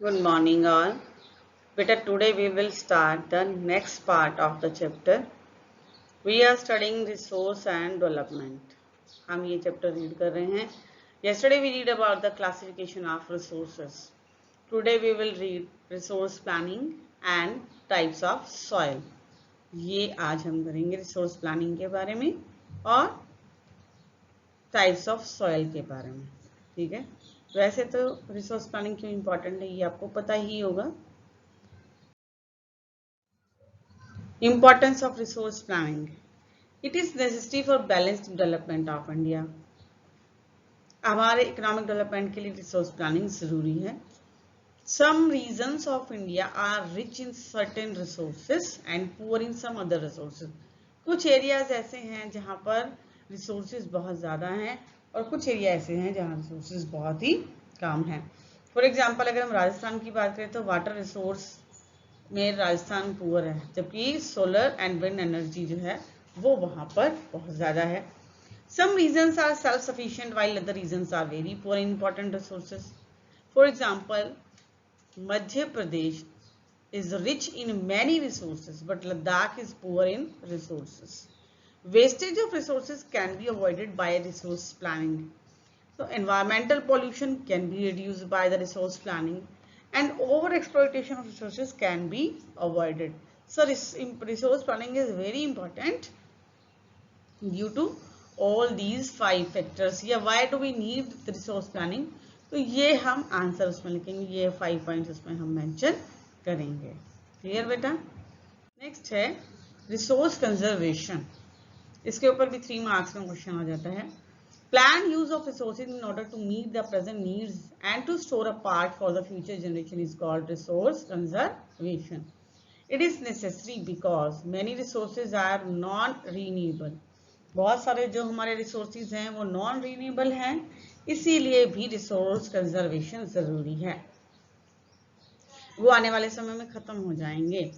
Good morning all. Beta, today we will start the next part of the chapter. We are studying resource and development. हम ये chapter read कर रहे हैं. Yesterday we read about the classification of resources. Today we will read resource planning and types of soil. ये आज हम करेंगे resource planning के बारे में और टाइप्स ऑफ सॉइल के बारे में. ठीक है. वैसे तो रिसोर्स प्लानिंग क्यों इम्पोर्टेंट है ये आपको पता ही होगा. Importance of resource planning. It is necessary for balanced development of India. हमारे इकोनॉमिक डेवलपमेंट के लिए रिसोर्स प्लानिंग जरूरी है. Some regions of India are rich in certain resources and poor in some other resources. कुछ areas ऐसे हैं जहां पर रिसोर्सेज बहुत ज़्यादा हैं और कुछ एरिया ऐसे हैं जहां रिसोर्सेज बहुत ही कम हैं. फॉर एग्जांपल अगर हम राजस्थान की बात करें तो वाटर रिसोर्स में राजस्थान पुअर है, जबकि सोलर एंड विंड एनर्जी जो है वो वहां पर बहुत ज़्यादा है. Some regions are self-sufficient while other regions are very poor in important resources. For example, Madhya Pradesh is rich in many resources, but Ladakh is poor in resources. Wastage of resources can be avoided by resource planning. So environmental pollution can be reduced by the resource planning, and over exploitation of resources can be avoided. So resource planning is very important due to all these 5 factors. या why do we need the resource planning? तो ये हम answer उसमें लिखेंगे, ये 5 points उसमें हम mention करेंगे. क्लियर बेटा. नेक्स्ट है रिसोर्स कंजर्वेशन. इसके ऊपर भी 3 मार्क्स में क्वेश्चन आ जाता है. Plan use of resources in order to meet the present needs and to store a part for the future generation is called resource conservation. It is necessary because many resources are non renewable. बहुत सारे जो हमारे resources हैं वो non renewable हैं, इसीलिए भी resource conservation जरूरी है. वो आने वाले समय में खत्म हो जाएंगे.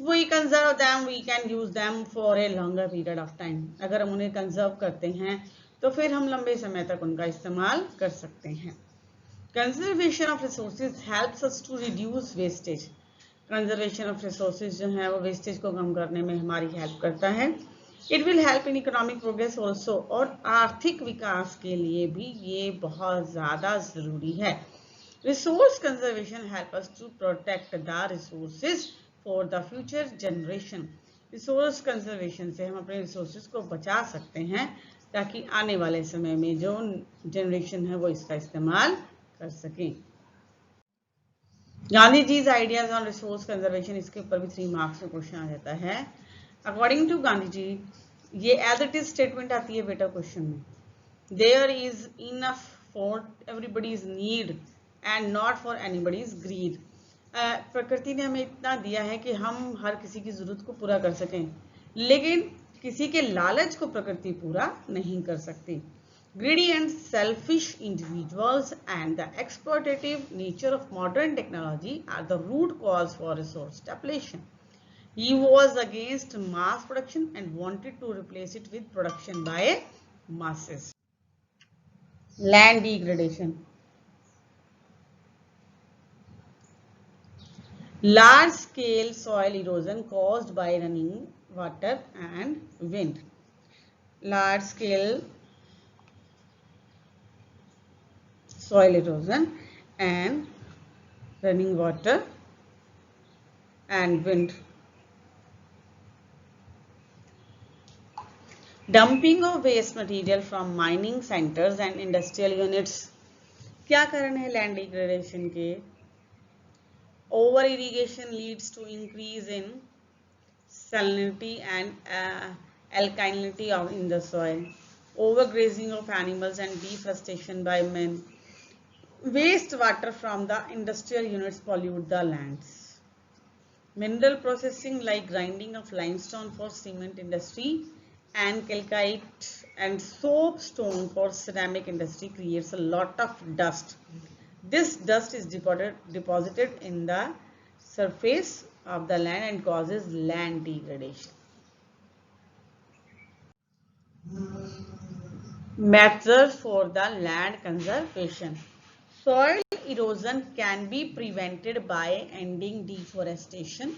We conserve them, we can use them for a longer period of time. अगर हम उन्हें कंजर्व करते हैं तो फिर हम लंबे समय तक उनका इस्तेमाल कर सकते हैं. Conservation of resources helps us to reduce wastage. Conservation of resources जो है वो वेस्टेज को कम करने में हमारी हेल्प करता है. It will help in economic progress also. और आर्थिक विकास के लिए भी ये बहुत ज़्यादा ज़रूरी है. Resource conservation help us to protect the resources for the future generation. Resource conservation से हम अपने रिसोर्सेज को बचा सकते हैं ताकि आने वाले समय में जो जनरेशन है वो इसका इस्तेमाल कर सकें. Gandhi ji's ideas on resource conservation, इसके ऊपर भी 3 मार्क्स में क्वेश्चन आ जाता है. अकॉर्डिंग टू गांधी जी, ये एज इट इज स्टेटमेंट आती है बेटा क्वेश्चन में. There is enough for everybody's need and not for anybody's greed. प्रकृति ने हमें इतना दिया है कि हम हर किसी की जरूरत को पूरा कर सकें, लेकिन किसी के लालच को प्रकृति पूरा नहीं कर सकती. Greedy and selfish individuals and the exploitative nature of modern technology are the root cause for resource depletion. He was against mass production and wanted to replace it with production by masses. Land degradation. Large-scale soil erosion caused by running water and wind. Large-scale soil erosion and running water and wind. Dumping of waste material from mining centers and industrial units. क्या कारण है land degradation के? Over irrigation leads to increase in salinity and alkalinity in the soil. Overgrazing of animals and deforestation by men. Wastewater from the industrial units pollute the lands. Mineral processing like grinding of limestone for cement industry and calcite and soapstone for ceramic industry creates a lot of dust. This dust is deposited in the surface of the land and causes land degradation. Methods for the land conservation. Soil erosion can be prevented by ending deforestation,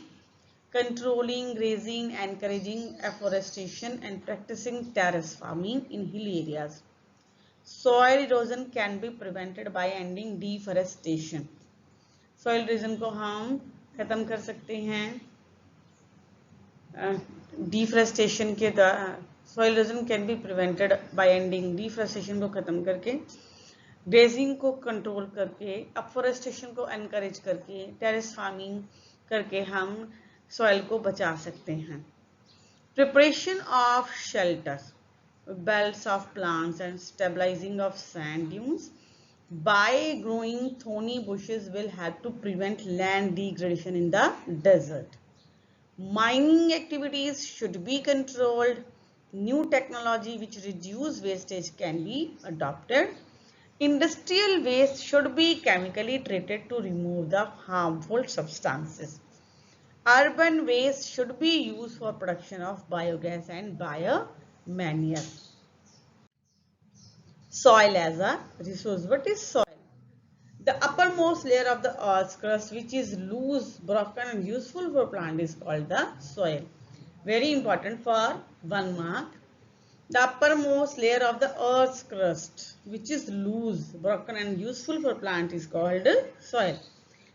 controlling grazing, encouraging afforestation, and practicing terrace farming in hill areas. Soil erosion can be prevented by ending deforestation. Soil erosion को हम खत्म कर सकते हैं deforestation के द्वारा. Soil erosion can be prevented by ending deforestation को खत्म करके, ग्रेजिंग को कंट्रोल करके, अफोरेस्टेशन को एनकरेज करके, टेरेस फार्मिंग करके हम सॉइल को बचा सकते हैं. Preparation of shelter, belts of plants and stabilizing of sand dunes by growing thorny bushes will help to prevent land degradation in the desert. Mining activities should be controlled. New technology which reduce wastage can be adopted. Industrial waste should be chemically treated to remove the harmful substances. Urban waste should be used for production of biogas and biomanure. Soil as a resource. What is soil? The uppermost layer of the earth's crust, which is loose, broken and useful for plant, is called the soil. Very important for 1 mark. The uppermost layer of the earth's crust, which is loose, broken and useful for plant, is called soil.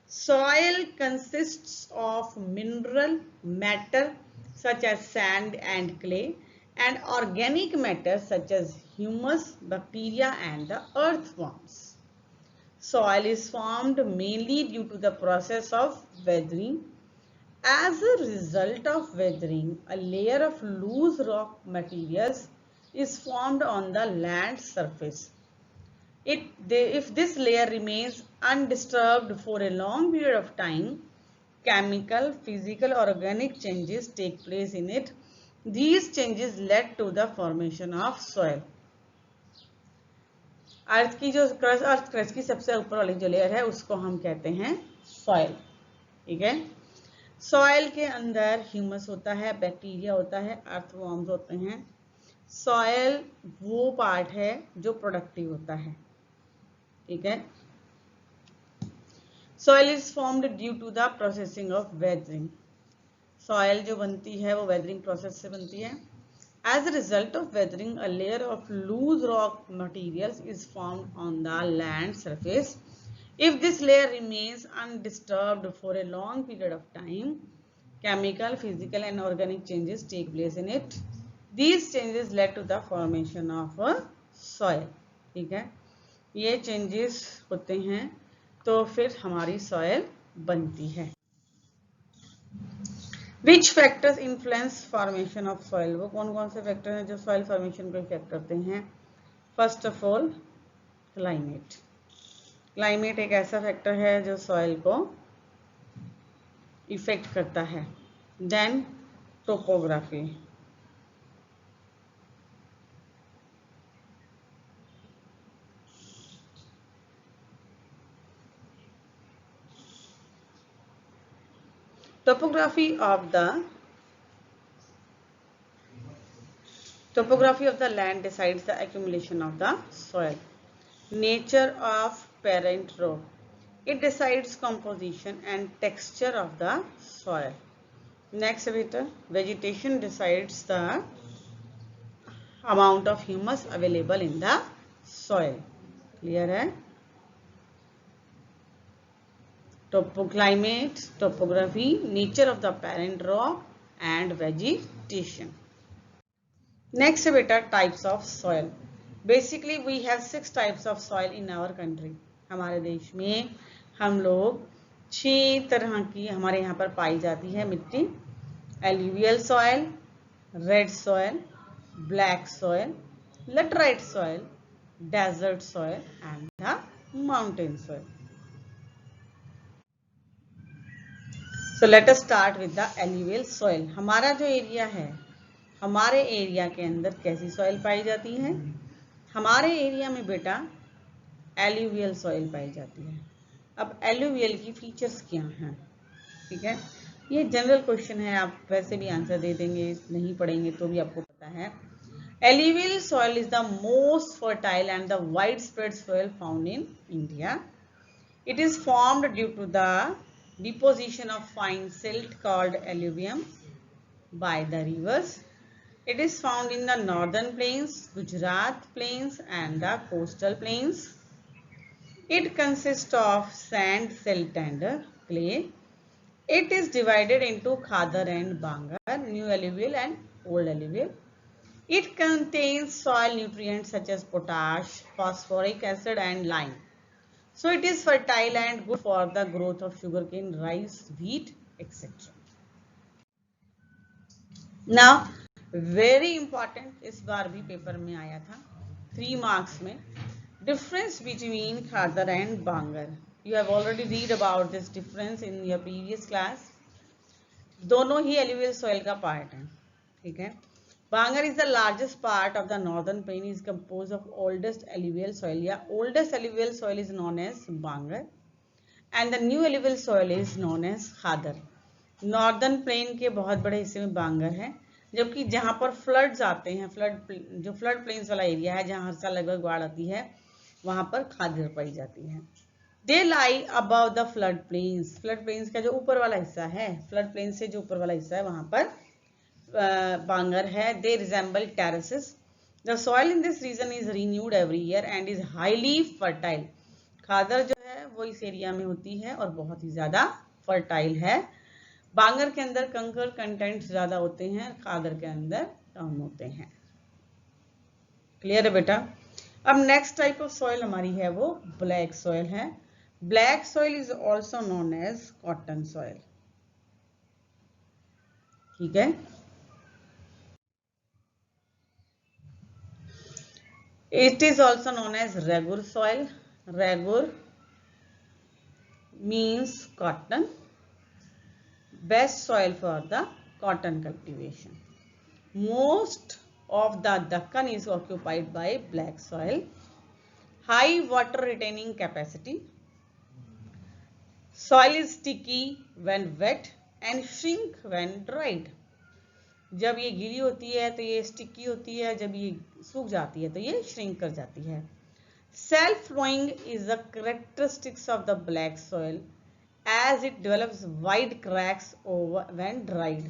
Soil consists of mineral matter such as sand and clay, and organic matter such as humus, bacteria and the earthworms. Soil is formed mainly due to the process of weathering. As a result of weathering, a layer of loose rock materials is formed on the land surface. If this layer remains undisturbed for a long period of time, chemical, physical or organic changes take place in it. These changes led to the formation of soil. अर्थ की जो earth crust की सबसे ऊपर वाली जो layer है उसको हम कहते हैं सॉइल. ठीक है. सॉइल के अंदर ह्यूमस होता है, बैक्टीरिया होता है, अर्थवॉर्म्स होते हैं. सॉइल वो पार्ट है जो प्रोडक्टिव होता है. ठीक है. Soil is formed due to the processing of weathering. Soil जो बनती है वो वेदरिंग प्रोसेस से बनती है. As a result of weathering, a layer of loose rock materials is formed on the land surface. If this layer remains undisturbed for a long period of time, chemical, physical and organic changes take place in it. These changes led to the formation of a soil. ठीक है. ये changes होते हैं तो फिर हमारी soil बनती है. Which factors influence formation of soil? वो कौन कौन से फैक्टर हैं जो soil formation को इफेक्ट करते हैं? First of all, climate. Climate एक ऐसा फैक्टर है जो soil को इफेक्ट करता है. Then topography. Topography of the land decides the accumulation of the soil. Nature of parent rock. It decides composition and texture of the soil. Next beta, vegetation decides the amount of humus available in the soil. Clear है? Climate, topography, nature of the parent rock and vegetation. Next beta, types of soil. Basically we have 6 types of soil in our country. हमारे देश में हम लोग 6 तरह की हमारे यहाँ पर पाई जाती है मिट्टी. Alluvial soil, red soil, black soil, laterite soil, desert soil and the mountain soil. So let us start with the alluvial soil. हमारा जो एरिया है, हमारे एरिया के अंदर कैसी सॉइल पाई जाती है? हमारे एरिया में बेटा एल्यूवियल सॉइल पाई जाती है. अब एल्यूवियल की फीचर्स क्या हैं? ठीक है, ये जनरल क्वेश्चन है, आप वैसे भी आंसर दे देंगे, नहीं पढ़ेंगे तो भी आपको पता है. Alluvial soil is the most fertile and the wide spread soil found in India. It is formed due to the deposition of fine silt called alluvium by the rivers. It is found in the northern plains, Gujarat plains and the coastal plains. It consists of sand, silt and clay. It is divided into Khadar and Bangar, new alluvial and old alluvial. It contains soil nutrients such as potash, phosphoric acid and lime. So it is fertile and good for the growth of sugarcane, rice, wheat, etc. Now, very important, इस बार भी paper में आया था 3 marks में, difference between Khadar and Bangar. You have already read about this difference in your previous class. दोनों ही alluvial soil का part है, ठीक है. Bangar is the largest part of the northern plain, is composed of oldest alluvial soil. या oldest alluvial soil is known as Bangar and the new alluvial soil is known as Khadar. Northern plain के बहुत बड़े हिस्से में बांगर है, जबकि जहां पर फ्लड्स आते हैं, जो फ्लड प्लेन्स वाला एरिया है जहां हर साल लगभग बाढ़ आती है, वहां पर खादर पाई जाती है. They lie above the flood plains. Flood plains का जो ऊपर वाला हिस्सा है, फ्लड प्लेन से जो ऊपर वाला हिस्सा है वहां पर बांगर है. They resemble terraces. The soil in this region is renewed every year and is highly fertile. खादर जो है वो इस एरिया में होती है और बहुत ही ज्यादा फर्टाइल है. बांगर के अंदर कंकर कंटेंट ज्यादा होते हैं, खादर के अंदर कम होते हैं. क्लियर है बेटा. अब नेक्स्ट टाइप ऑफ सॉइल हमारी है वो ब्लैक सॉइल है. Black soil is also known as cotton soil. ठीक है. It is also known as regur soil. Regur means cotton. Best soil for the cotton cultivation. Most of the Deccan is occupied by black soil. High water retaining capacity. Soil is sticky when wet and shrink when dried. जब ये गीली होती है तो ये sticky होती है, जब ये सूख जाती है तो ये श्रिंक कर जाती है. Self flowing is the characteristics of the black soil, as it develops wide cracks over when dried.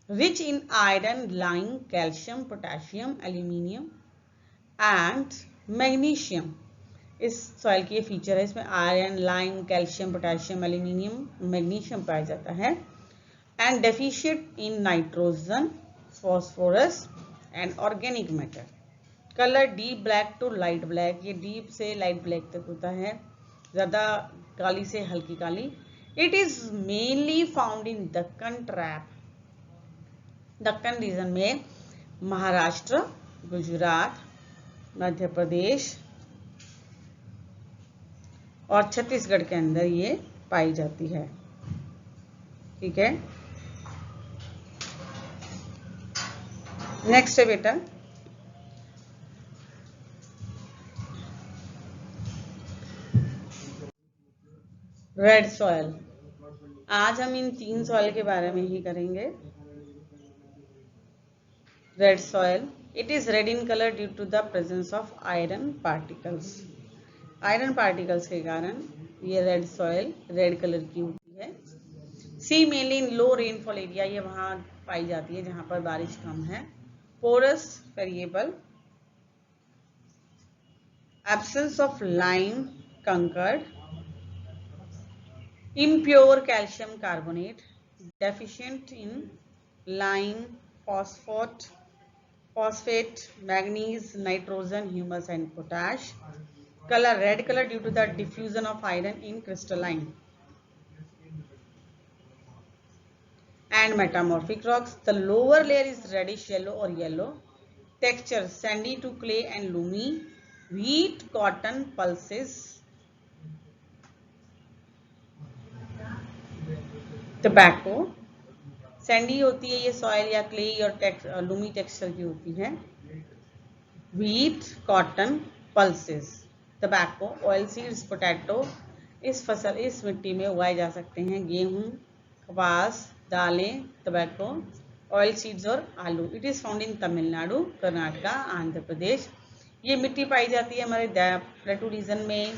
Rich in iron, lime, calcium, potassium, aluminium and magnesium. इस सॉइल की ये फीचर है. इसमें iron, lime, calcium, potassium, aluminium, magnesium पाया जाता है. And deficient in nitrogen, phosphorus and organic matter. Colour deep black to light black. ये deep से लाइट ब्लैक तक होता है, ज्यादा काली से हल्की काली. It is mainly found in Deccan trap. Deccan region में महाराष्ट्र, गुजरात, मध्य प्रदेश और छत्तीसगढ़ के अंदर ये पाई जाती है. ठीक है. नेक्स्ट है बेटा रेड सॉइल. आज हम इन 3 सॉइल के बारे में ही करेंगे. Red soil. It is red in colour due to the presence of iron particles. Iron particles के कारण ये रेड सॉइल रेड कलर की होती है. See mainly in low rainfall area. ये वहां पाई जाती है जहां पर बारिश कम है. Porous, variable. Absence of lime, कंकर्ड. Impure calcium carbonate, deficient in lime, phosphate, manganese, nitrogen, humus and potash. Color red color due to the diffusion of iron in crystalline. And metamorphic rocks. The lower layer is reddish yellow or yellow. Texture sandy to clay and loamy. Wheat, cotton, pulses. Tobacco. Sandy होती है ये soil या clay और Lumi texture की होती है. Wheat, cotton, pulses. Tobacco, oil seeds, potato. इस मिट्टी में उगाए जा सकते हैं गेहूं, कपास, दालें, टबैको, ऑयल सीड्स और आलू. It is found in Tamil Nadu, Karnataka, Andhra Pradesh. ये मिट्टी पाई जाती है हमारे प्लेटू रीजन में,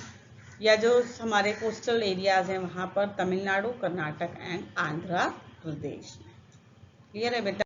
या जो हमारे कोस्टल एरियाज हैं वहाँ पर तमिलनाडु, कर्नाटक एंड आंध्र प्रदेश। क्लियर है बेटा?